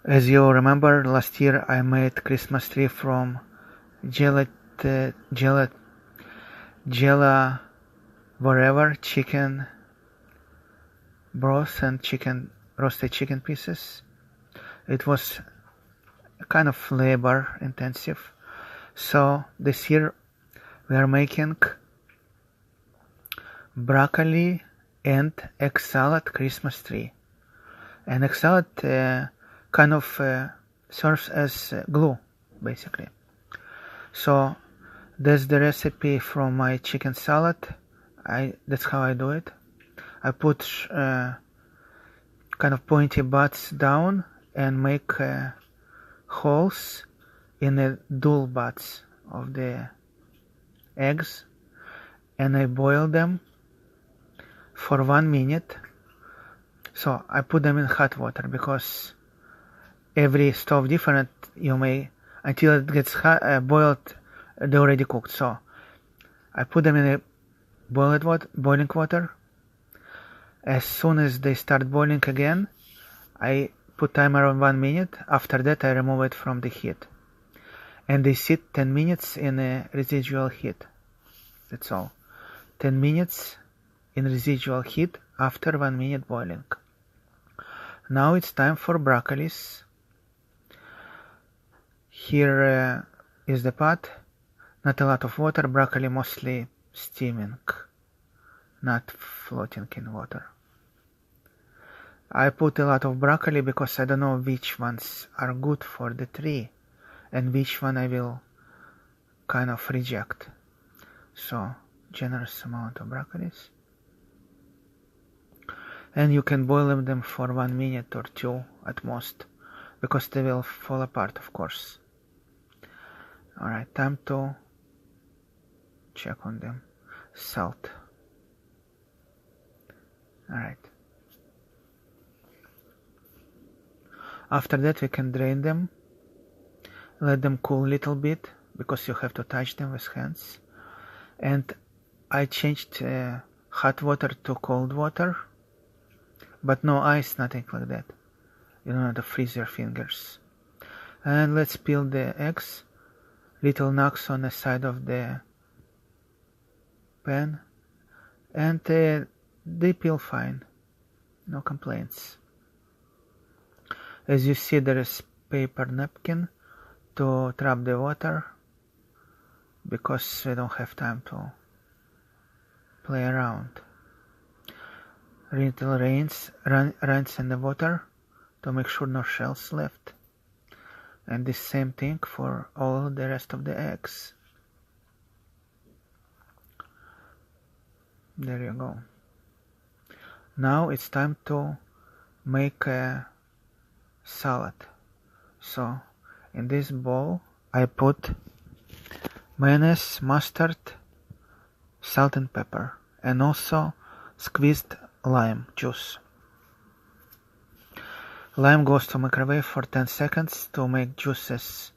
As you remember, last year I made Christmas tree from gela wherever chicken broth and roasted chicken pieces. It was kind of labor intensive. So this year we are making broccoli and egg salad Christmas tree. And egg salad kind of serves as glue, basically. So that's the recipe from my chicken salad. That's how I do it. I put kind of pointy butts down and make holes in the dual butts of the eggs, and I boil them for 1 minute. So I put them in hot water because every stove different. You may until it gets boiled, they already cooked. So I put them in a boiling water. As soon as they start boiling again, I put timer on 1 minute. After that, I remove it from the heat, and they sit 10 minutes in a residual heat. That's all. 10 minutes in residual heat after 1 minute boiling. Now it's time for broccolis. Here is the pot. Not a lot of water. Broccoli mostly steaming, not floating in water. I put a lot of broccoli because I don't know which ones are good for the tree and which one I will kind of reject. So generous amount of broccolis. And you can boil them for 1 minute or 2 at most, because they will fall apart, of course. Alright, time to check on them. Salt. Alright. After that we can drain them. Let them cool a little bit, because you have to touch them with hands. And I changed hot water to cold water. But no ice, nothing like that. You don't have to freeze your fingers. And let's peel the eggs. Little knocks on the side of the pan. And they peel fine. No complaints. As you see, there is paper napkin to trap the water, because we don't have time to play around. Little rinse in the water to make sure no shells left. And the same thing for all the rest of the eggs. There you go. Now it's time to make a salad. So in this bowl I put mayonnaise, mustard, salt and pepper, and also squeezed lime juice. Lime goes to microwave for 10 seconds to make juices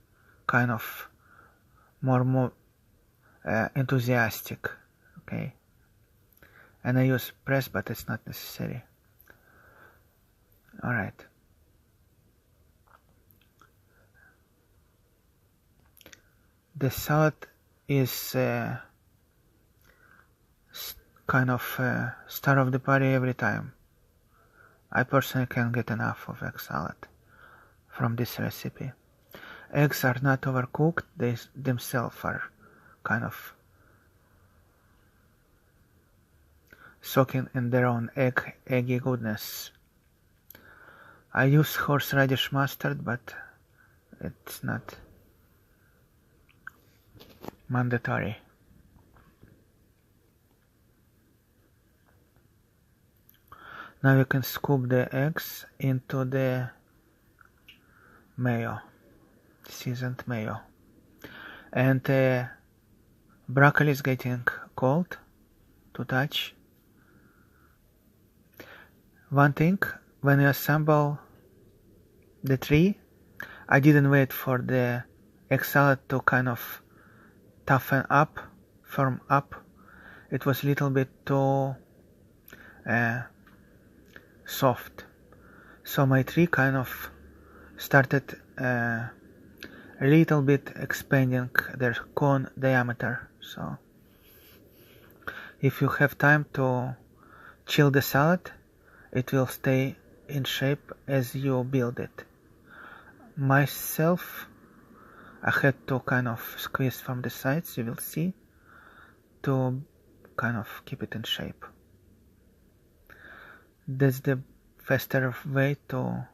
kind of more enthusiastic. Okay. And I use press, but it's not necessary. Alright. The salad is kind of star of the party every time. I personally can't get enough of egg salad from this recipe. Eggs are not overcooked, they themselves are kind of soaking in their own eggy goodness. I use horseradish mustard, but it's not mandatory. Now you can scoop the eggs into the mayo, seasoned mayo. And broccoli is getting cold to touch. One thing, when you assemble the tree, I didn't wait for the egg salad to kind of toughen up, firm up. It was a little bit too soft. So my tree kind of started a little bit expanding their cone diameter. So if you have time to chill the salad, it will stay in shape as you build it. Myself, I had to kind of squeeze from the sides, you will see, to kind of keep it in shape. That's the faster way to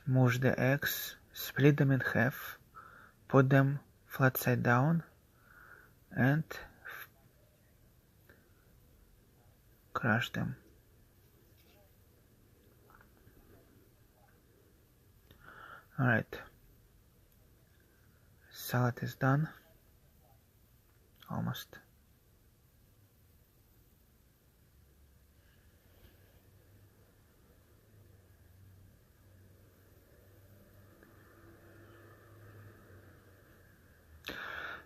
mush the eggs, split them in half, put them flat side down, and crush them. Alright, salad is done, almost.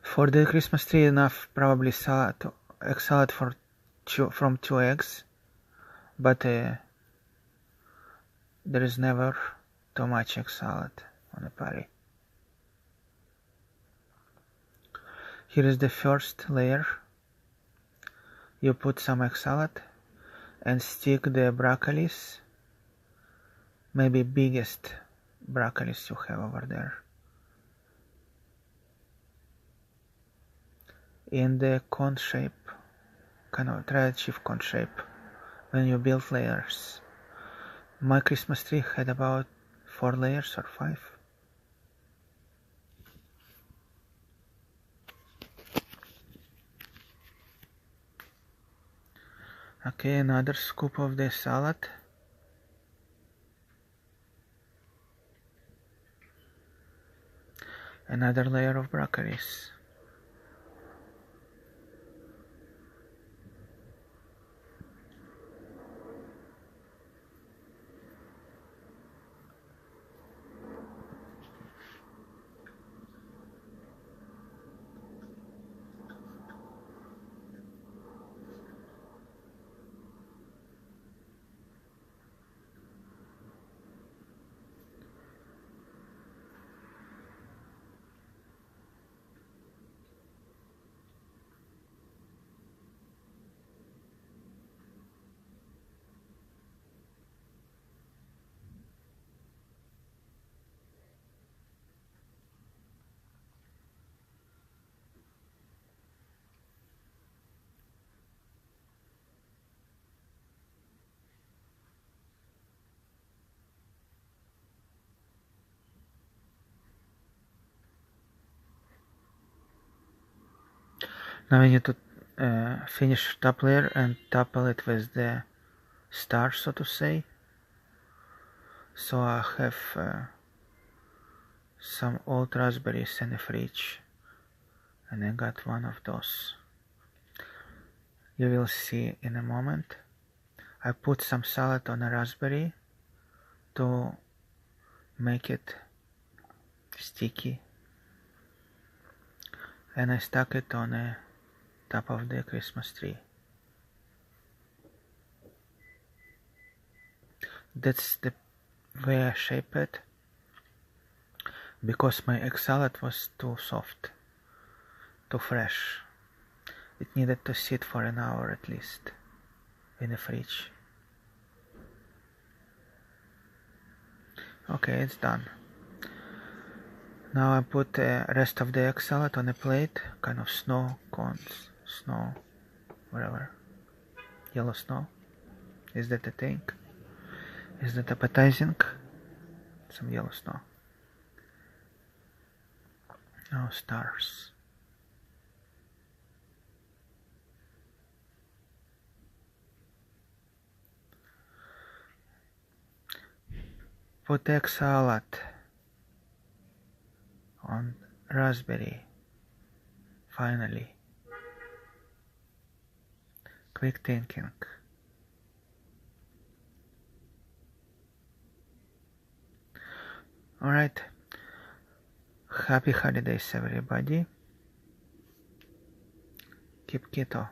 For the Christmas tree, enough probably egg salad from 2 eggs, but there is never too much egg salad on a party. Here is the first layer. You put some egg salad and stick the broccolis, maybe biggest broccolis you have over there, in the cone shape, kind of try to achieve cone shape when you build layers. My Christmas tree had about 4 layers or 5. Okay, another scoop of the salad. Another layer of broccolis. Now we need to finish top layer and topple it with the star, so to say. So I have some old raspberries in the fridge, and I got one of those. You will see in a moment. I put some salad on a raspberry to make it sticky, and I stuck it on a top of the Christmas tree. That's the way I shape it, because my egg salad was too soft, too fresh. It needed to sit for an hour at least in the fridge. Okay, it's done. Now I put the rest of the egg salad on a plate, kind of snow cones, snow, whatever, yellow snow. Is that a thing? Is that appetizing? Some yellow snow. Oh, stars. Put egg salad on raspberry. Finally. Quick thinking. Alright. Happy holidays, everybody. Keep keto.